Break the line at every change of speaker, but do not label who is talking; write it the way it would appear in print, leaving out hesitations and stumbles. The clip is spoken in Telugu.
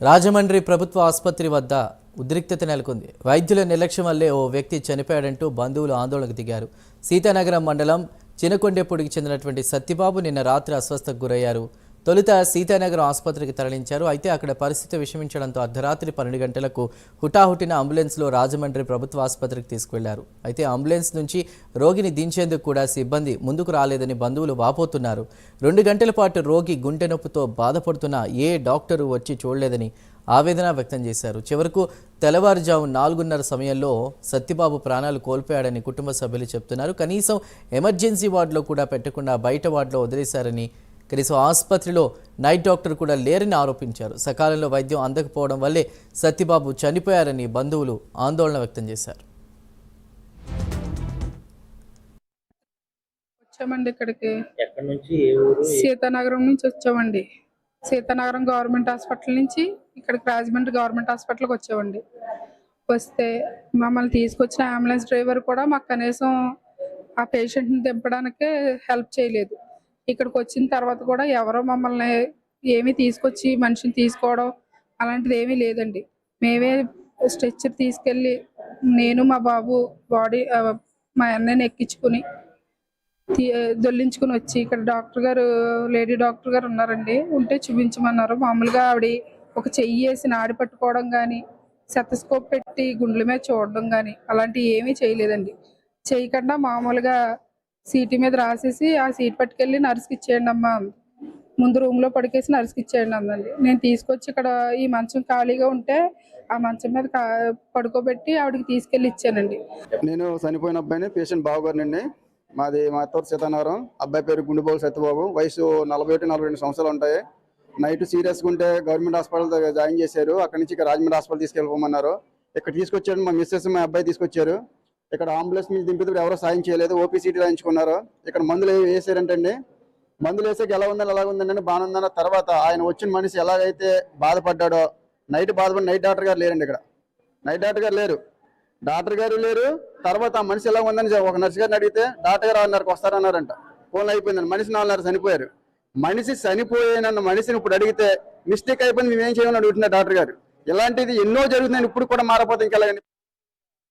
రాజమండ్రి ప్రభుత్వ ఆసుపత్రి వద్ద ఉద్రిక్తత నెలకొంది. వైద్యుల నిర్లక్ష్యం వల్లే ఓ వ్యక్తి చనిపోయాడంటూ బంధువులు ఆందోళనకు దిగారు. సీతానగరం మండలం చినకొండేపూడికి చెందినటువంటి సత్యబాబు నిన్న రాత్రి అస్వస్థతకు గురయ్యారు. తొలుత సీతానగరం ఆసుపత్రికి తరలించారు. అయితే అక్కడ పరిస్థితి విషమించడంతో అర్ధరాత్రి 12 గంటలకు హుటాహుటిన అంబులెన్స్లో రాజమండ్రి ప్రభుత్వ ఆసుపత్రికి తీసుకువెళ్లారు. అయితే అంబులెన్స్ నుంచి రోగిని దించేందుకు కూడా సిబ్బంది ముందుకు రాలేదని బంధువులు వాపోతున్నారు. 2 గంటల పాటు రోగి గుండె నొప్పితో బాధపడుతున్న ఏ డాక్టరు వచ్చి చూడలేదని ఆవేదన వ్యక్తం చేశారు. చివరకు తెల్లవారుజాము 4:30 సమయంలో సత్యబాబు ప్రాణాలు కోల్పోయాడని కుటుంబ సభ్యులు చెప్తున్నారు. కనీసం ఎమర్జెన్సీ వార్డులో కూడా పెట్టకుండా బయట వార్డులో వదిలేశారని, కనీసం ఆసుపత్రిలో నైట్ డాక్టర్ కూడా లేరని ఆరోపించారు. సకాలంలో వైద్యం అందకపోవడం వల్లే సత్యబాబు చనిపోయారని బంధువులు ఆందోళన వ్యక్తం చేశారు.
వచ్చామండి ఇక్కడికి. సీతానగరం నుంచి వచ్చామండి. సీతానగరం గవర్నమెంట్ హాస్పిటల్ నుంచి ఇక్కడికి రాజమండ్రి గవర్నమెంట్ హాస్పిటల్కి వచ్చామండి. వస్తే మమ్మల్ని తీసుకొచ్చిన అంబులెన్స్ డ్రైవర్ కూడా మాకు కనీసం ఆ పేషెంట్ని దింపడానికే హెల్ప్ చేయలేదు. ఇక్కడికి వచ్చిన తర్వాత కూడా ఎవరో మమ్మల్ని ఏమీ తీసుకొచ్చి మనిషిని తీసుకోవడం అలాంటిది ఏమీ లేదండి. మేమే స్ట్రెచ్చర్ తీసుకెళ్ళి నేను మా బాబు బాడీ మా అన్నయ్యని ఎక్కించుకుని దొల్లించుకుని వచ్చి ఇక్కడ డాక్టర్ గారు లేడీ డాక్టర్ గారు ఉన్నారండి, ఉంటే చూపించమన్నారు. మామూలుగా ఆవిడ ఒక చెయ్యి వేసి నాడి పట్టుకోవడం కానీ సెతస్కోప్ పెట్టి గుండెల మీద చూడడం కానీ అలాంటివి ఏమీ చేయలేదండి. చేయకుండా మామూలుగా సీటీ మీద రాసేసి ఆ సీట్ పట్టుకెళ్ళి నర్స్కి ఇచ్చేయండి అమ్మా, ముందు రూమ్లో పడికేసి నర్స్కి ఇచ్చేయండి అందండి. నేను తీసుకొచ్చి ఇక్కడ ఈ మంచం ఖాళీగా ఉంటే ఆ మంచం మీద పడుకోబెట్టి ఆవిడకి తీసుకెళ్ళి ఇచ్చానండి.
నేను చనిపోయిన అబ్బాయిని పేషెంట్ బావగారినండి. మాది మా అత్తూరు సీతానగరం. అబ్బాయి పేరు గుండెబోలు సత్యబాబు. వయసు 41-42 సంవత్సరాలు ఉంటాయి. నైట్ సీరియస్గా ఉంటే గవర్నమెంట్ హాస్పిటల్ జాయిన్ చేశారు. అక్కడి నుంచి ఇక్కడ రాజమండ్రి హాస్పిటల్ తీసుకెళ్ళిపోమన్నారు. ఇక్కడ తీసుకొచ్చారు. మా మిస్సెస్ మా అబ్బాయి తీసుకొచ్చారు. ఇక్కడ అంబులెన్స్ మీద దింపితే ఎవరో సాయం చేయలేదు. ఓపీసీటీ రాయించుకున్నారు. ఇక్కడ మందులు వేసారంటండి. మందులు వేసాక ఎలా ఉందని ఎలా ఉందండి బాగానే ఉందన్న తర్వాత ఆయన వచ్చిన మనిషి ఎలాగైతే బాధపడ్డాడో నైట్ బాధపడి నైట్ డాక్టర్ గారు లేరండి. ఇక్కడ నైట్ డాక్టర్ గారు లేరు, డాక్టర్ గారు లేరు. తర్వాత ఆ మనిషి ఎలా ఉందని ఒక నర్సు గారిని అడిగితే డాక్టర్ గారు 6:30కి వస్తారన్నారంట. ఫోన్లో అయిపోయిందండి. మనిషి 4:30 చనిపోయారు. మనిషి చనిపోయినన్న మనిషిని ఇప్పుడు అడిగితే మిస్టేక్ అయిపోయింది, మేమేం చేయాలని అడుగుతున్నారు డాక్టర్ గారు. ఇలాంటిది ఎన్నో జరుగుతున్నాయి. ఇప్పుడు కూడా మారపోతే ఇంకెలాగండి.